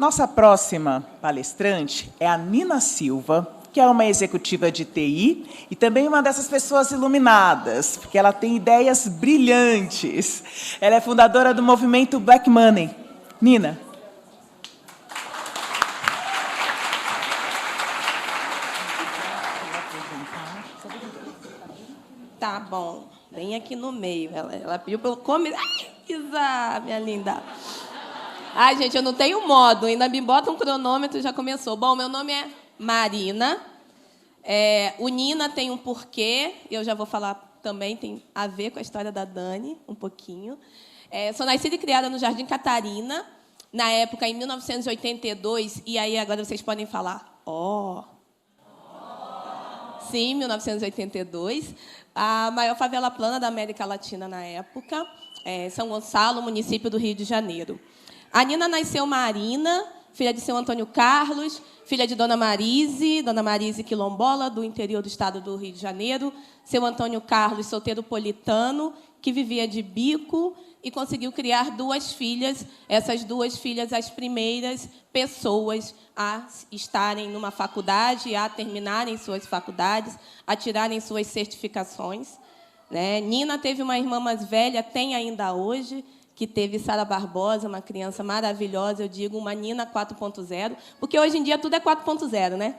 Nossa próxima palestrante é a Nina Silva, que é uma executiva de TI e também uma dessas pessoas iluminadas, porque ela tem ideias brilhantes. Ela é fundadora do movimento Black Money. Nina. Tá bom, bem aqui no meio. Ela pediu para eu comer. Ai, Isa, minha linda. Ai, gente, eu não tenho modo. Ainda me bota um cronômetro e já começou. Bom, meu nome é Marina. O Nina tem um porquê. Eu já vou falar também, tem a ver com a história da Dani, um pouquinho. Sou nascida e criada no Jardim Catarina, na época, em 1982. E aí, agora vocês podem falar, Sim, 1982. A maior favela plana da América Latina na época. São Gonçalo, município do Rio de Janeiro. A Nina nasceu Marina, filha de seu Antônio Carlos, filha de Dona Marise quilombola, do interior do estado do Rio de Janeiro. Seu Antônio Carlos, solteiro politano, que vivia de bico e conseguiu criar duas filhas. Essas duas filhas, as primeiras pessoas a estarem numa faculdade, a terminarem suas faculdades, a tirarem suas certificações. Né? Nina teve uma irmã mais velha, tem ainda hoje, que teve Sara Barbosa, uma criança maravilhosa, eu digo, uma Nina 4.0, porque hoje em dia tudo é 4.0, né?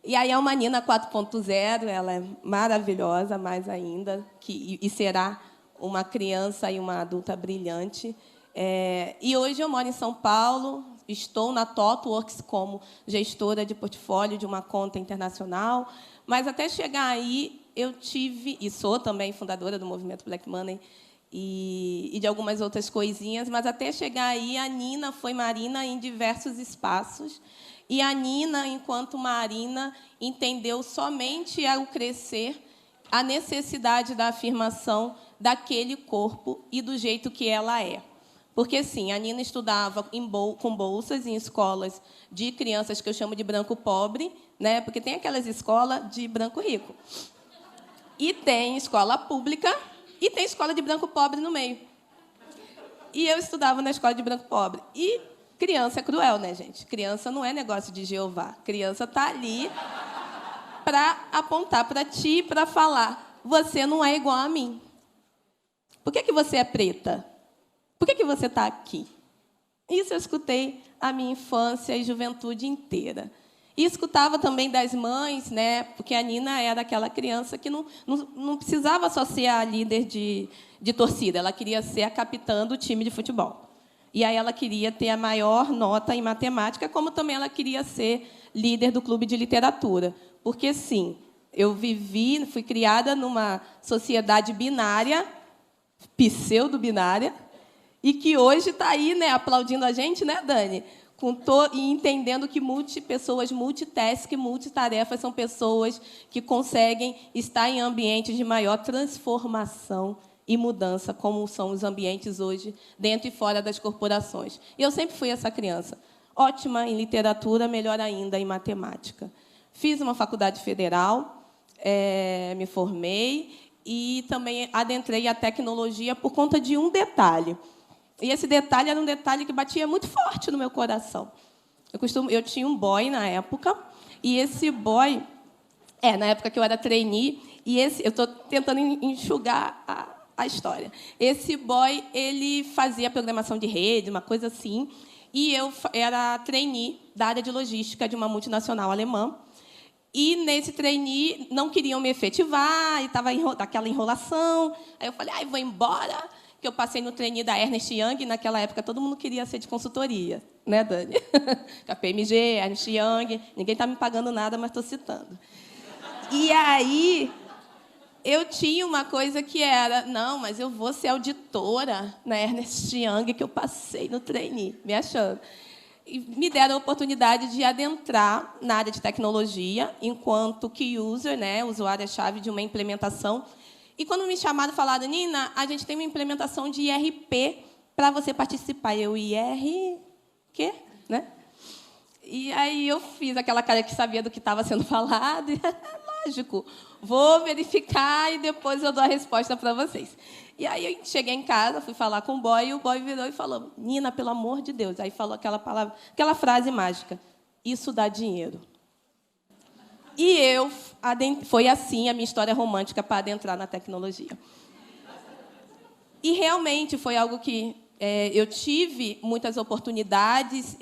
E aí é uma Nina 4.0, ela é maravilhosa, mais ainda, e será uma criança e uma adulta brilhante. E hoje eu moro em São Paulo, estou na TOTWORKS como gestora de portfólio de uma conta internacional, mas até chegar aí eu tive, e sou também fundadora do movimento Black Money, e de algumas outras coisinhas, mas até chegar aí, a Nina foi Marina em diversos espaços, e a Nina, enquanto Marina, entendeu somente ao crescer a necessidade da afirmação daquele corpo e do jeito que ela é. Porque, sim, a Nina estudava com bolsas em escolas de crianças que eu chamo de branco pobre, né? Porque tem aquelas escolas de branco rico. E tem escola pública e tem escola de branco pobre no meio. E eu estudava na escola de branco pobre. E criança é cruel, né, gente? Criança não é negócio de Jeová. Criança está ali para apontar para ti, para falar, você não é igual a mim. Por que você é preta? Por que você está aqui? Isso eu escutei a minha infância e juventude inteira. E escutava também das mães, né? Porque a Nina era aquela criança que não precisava só ser a líder de torcida, ela queria ser a capitã do time de futebol. E aí ela queria ter a maior nota em matemática, como também ela queria ser líder do clube de literatura. Porque, sim, eu fui criada numa sociedade binária, pseudo-binária, e que hoje está aí, né, aplaudindo a gente, né, Dani? E entendendo que pessoas multitask, multitarefas, são pessoas que conseguem estar em ambientes de maior transformação e mudança, como são os ambientes hoje, dentro e fora das corporações. E eu sempre fui essa criança. Ótima em literatura, melhor ainda em matemática. Fiz uma faculdade federal, me formei e também adentrei a tecnologia por conta de um detalhe. E esse detalhe era um detalhe que batia muito forte no meu coração. Eu tinha um boy na época, e esse boy, na época que eu era trainee, eu estou tentando enxugar a história. Esse boy, ele fazia programação de rede, uma coisa assim, e eu era trainee da área de logística de uma multinacional alemã. E, nesse trainee, não queriam me efetivar, e estava aquela enrolação. Aí eu falei, vou embora, que eu passei no trainee da Ernst Young, e naquela época todo mundo queria ser de consultoria, né, Dani? KPMG, Ernst Young, ninguém está me pagando nada, mas estou citando. E aí, eu tinha uma coisa que era, não, mas eu vou ser auditora na Ernst Young, que eu passei no trainee, me achando. E me deram a oportunidade de adentrar na área de tecnologia, enquanto key user, né, usuária-chave de uma implementação. E, quando me chamaram, falaram, Nina, a gente tem uma implementação de IRP para você participar. Eu, quê? Né? E aí eu fiz aquela cara que sabia do que estava sendo falado. E, mágico. Vou verificar e depois eu dou a resposta para vocês. E aí eu cheguei em casa, fui falar com o boy, e o boy virou e falou: Nina, pelo amor de Deus. Aí falou aquela palavra, aquela frase mágica: isso dá dinheiro. E foi assim a minha história romântica para adentrar na tecnologia. E realmente foi algo que eu tive muitas oportunidades,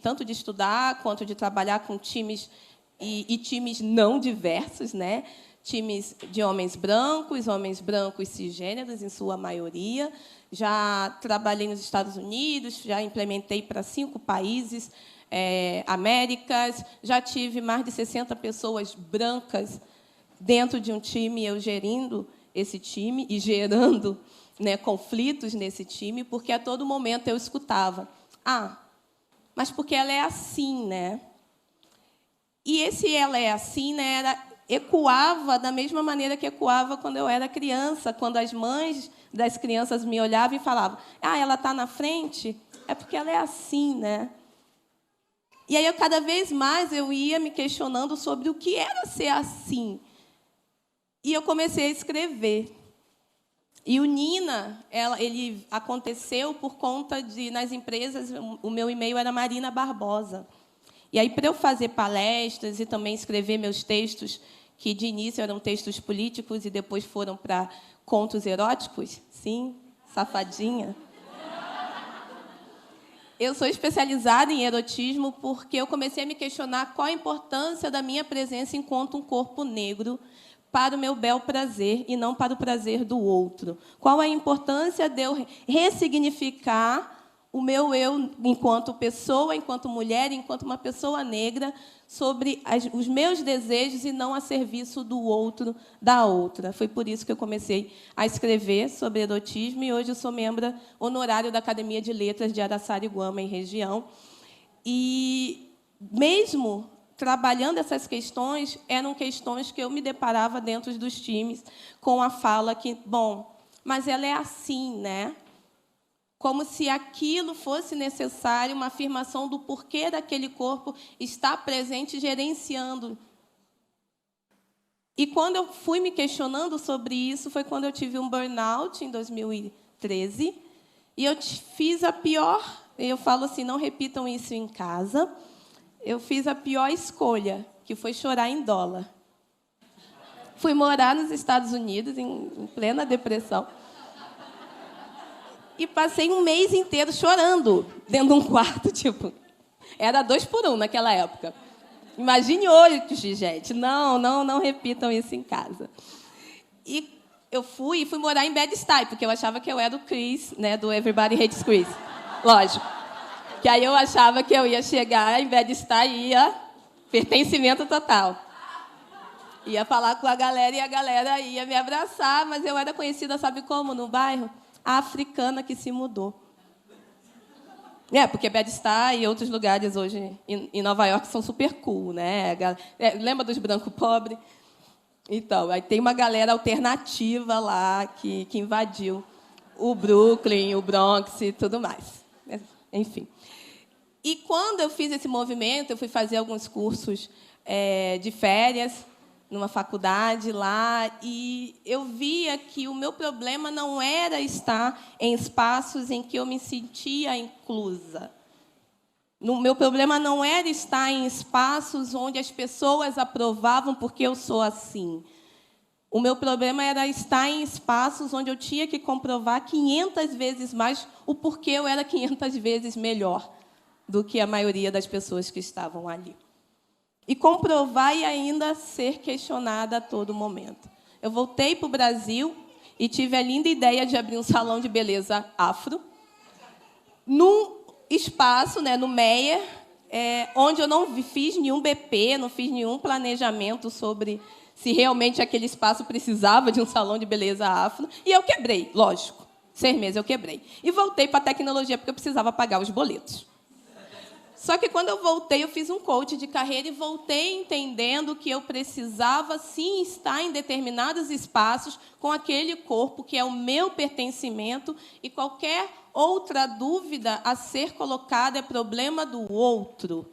tanto de estudar quanto de trabalhar com times e times não diversos, né? Times de homens brancos cisgêneros, em sua maioria. Já trabalhei nos Estados Unidos, já implementei para 5 países, Américas, já tive mais de 60 pessoas brancas dentro de um time, eu gerindo esse time e gerando, né, conflitos nesse time, porque a todo momento eu escutava: mas porque ela é assim, né? E esse ela é assim, né, ecoava da mesma maneira que ecoava quando eu era criança, quando as mães das crianças me olhavam e falavam: ela está na frente, é porque ela é assim, né? E aí, cada vez mais, eu ia me questionando sobre o que era ser assim. E eu comecei a escrever. E o Nina, ele aconteceu por conta de, nas empresas, o meu e-mail era Marina Barbosa. E aí, para eu fazer palestras e também escrever meus textos, que de início eram textos políticos e depois foram para contos eróticos, sim, safadinha. Eu sou especializada em erotismo porque eu comecei a me questionar qual a importância da minha presença enquanto um corpo negro para o meu bel prazer e não para o prazer do outro. Qual a importância de eu ressignificar o meu eu enquanto pessoa, enquanto mulher, enquanto uma pessoa negra, sobre os meus desejos e não a serviço do outro, da outra. Foi por isso que eu comecei a escrever sobre erotismo e hoje eu sou membro honorário da Academia de Letras de Araçariguama e região. E, mesmo trabalhando essas questões, eram questões que eu me deparava dentro dos times com a fala que, mas ela é assim, né? Como se aquilo fosse necessário, uma afirmação do porquê daquele corpo estar presente, gerenciando. E quando eu fui me questionando sobre isso, foi quando eu tive um burnout, em 2013, e eu fiz a pior, eu falo assim, não repitam isso em casa, eu fiz a pior escolha, que foi chorar em dólar. Fui morar nos Estados Unidos, em plena depressão, e passei um mês inteiro chorando dentro de um quarto, era 2 por 1 naquela época. Imagine hoje, gente. Não repitam isso em casa. E eu fui morar em Bed-Stuy, porque eu achava que eu era o Chris, né, do Everybody Hates Chris. Lógico. Que aí eu achava que eu ia chegar em Bed-Stuy e ia pertencimento total. Ia falar com a galera e a galera ia me abraçar, mas eu era conhecida, sabe como, no bairro? A africana que se mudou. Porque Bed-Stuy e outros lugares hoje em Nova York são super cool, né? Lembra dos brancos pobres? Então, aí tem uma galera alternativa lá que invadiu o Brooklyn, o Bronx e tudo mais. Enfim. E quando eu fiz esse movimento, eu fui fazer alguns cursos de férias numa faculdade lá, e eu via que o meu problema não era estar em espaços em que eu me sentia inclusa. O meu problema não era estar em espaços onde as pessoas aprovavam porque eu sou assim. O meu problema era estar em espaços onde eu tinha que comprovar 500 vezes mais o porquê eu era 500 vezes melhor do que a maioria das pessoas que estavam ali. E comprovar e ainda ser questionada a todo momento. Eu voltei para o Brasil e tive a linda ideia de abrir um salão de beleza afro, num espaço, né, no Meyer, onde eu não fiz nenhum BP, não fiz nenhum planejamento sobre se realmente aquele espaço precisava de um salão de beleza afro. E eu quebrei, lógico. 6 meses eu quebrei. E voltei para a tecnologia porque eu precisava pagar os boletos. Só que, quando eu voltei, eu fiz um coach de carreira e voltei entendendo que eu precisava, sim, estar em determinados espaços com aquele corpo que é o meu pertencimento e qualquer outra dúvida a ser colocada é problema do outro,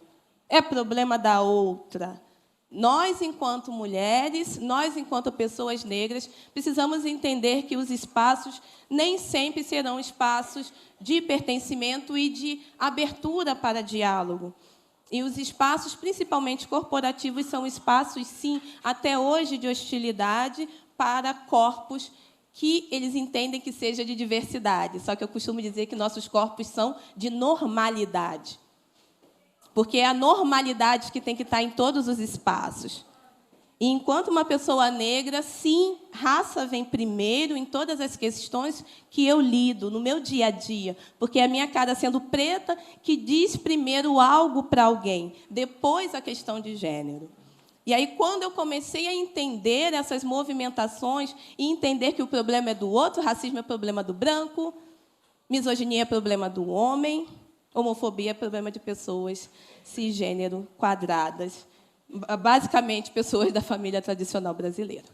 é problema da outra. Nós, enquanto mulheres, nós, enquanto pessoas negras, precisamos entender que os espaços nem sempre serão espaços de pertencimento e de abertura para diálogo. E os espaços, principalmente corporativos, são espaços, sim, até hoje, de hostilidade para corpos que eles entendem que seja de diversidade. Só que eu costumo dizer que nossos corpos são de normalidade. Porque é a normalidade que tem que estar em todos os espaços. E, enquanto uma pessoa negra, sim, raça vem primeiro em todas as questões que eu lido no meu dia a dia, porque é a minha cara sendo preta que diz primeiro algo para alguém, depois a questão de gênero. E aí, quando eu comecei a entender essas movimentações e entender que o problema é do outro, racismo é problema do branco, misoginia é problema do homem, homofobia é problema de pessoas cisgênero, quadradas, basicamente pessoas da família tradicional brasileira.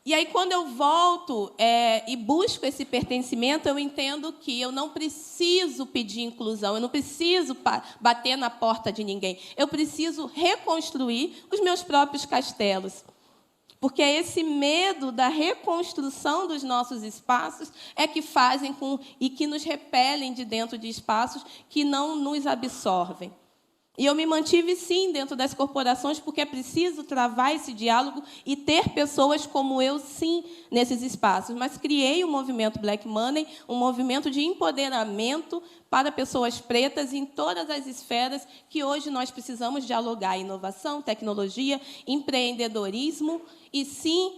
E aí, quando eu volto e busco esse pertencimento, eu entendo que eu não preciso pedir inclusão, eu não preciso bater na porta de ninguém, eu preciso reconstruir os meus próprios castelos. Porque é esse medo da reconstrução dos nossos espaços é que fazem e que nos repelem de dentro de espaços que não nos absorvem. E eu me mantive, sim, dentro das corporações, porque é preciso travar esse diálogo e ter pessoas como eu, sim, nesses espaços. Mas criei o movimento Black Money, um movimento de empoderamento para pessoas pretas em todas as esferas que hoje nós precisamos dialogar: inovação, tecnologia, empreendedorismo e, sim,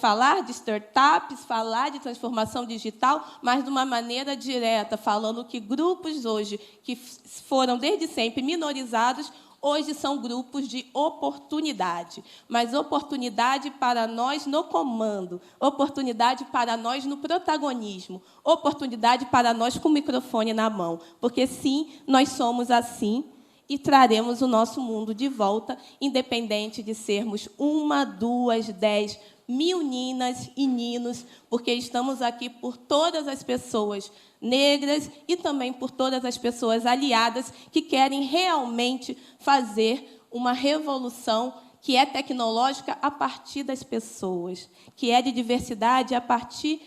falar de startups, falar de transformação digital, mas de uma maneira direta, falando que grupos hoje, que foram desde sempre minorizados, hoje são grupos de oportunidade. Mas oportunidade para nós no comando, oportunidade para nós no protagonismo, oportunidade para nós com o microfone na mão. Porque, sim, nós somos assim e traremos o nosso mundo de volta, independente de sermos 1, 2, 10, 1000 ninas e ninos, porque estamos aqui por todas as pessoas negras e também por todas as pessoas aliadas que querem realmente fazer uma revolução que é tecnológica a partir das pessoas, que é de diversidade a partir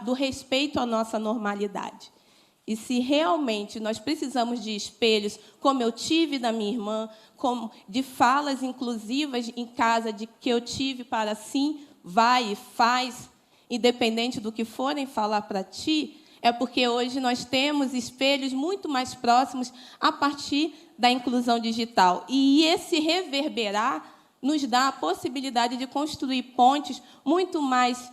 do respeito à nossa normalidade. E se realmente nós precisamos de espelhos, como eu tive da minha irmã, de falas inclusivas em casa, de que eu tive para sim, vai e faz, independente do que forem falar para ti, é porque hoje nós temos espelhos muito mais próximos a partir da inclusão digital. E esse reverberar nos dá a possibilidade de construir pontes muito mais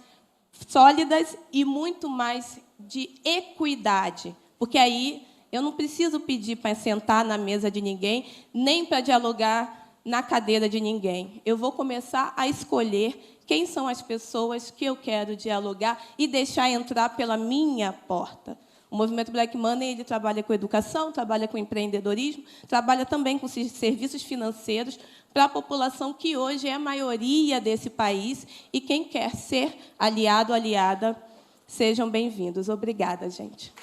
sólidas e muito mais de equidade. Porque aí eu não preciso pedir para sentar na mesa de ninguém, nem para dialogar na cadeira de ninguém. Eu vou começar a escolher quem são as pessoas que eu quero dialogar e deixar entrar pela minha porta. O movimento Black Money ele trabalha com educação, trabalha com empreendedorismo, trabalha também com serviços financeiros para a população que hoje é a maioria desse país. E quem quer ser aliado, aliada, sejam bem-vindos. Obrigada, gente.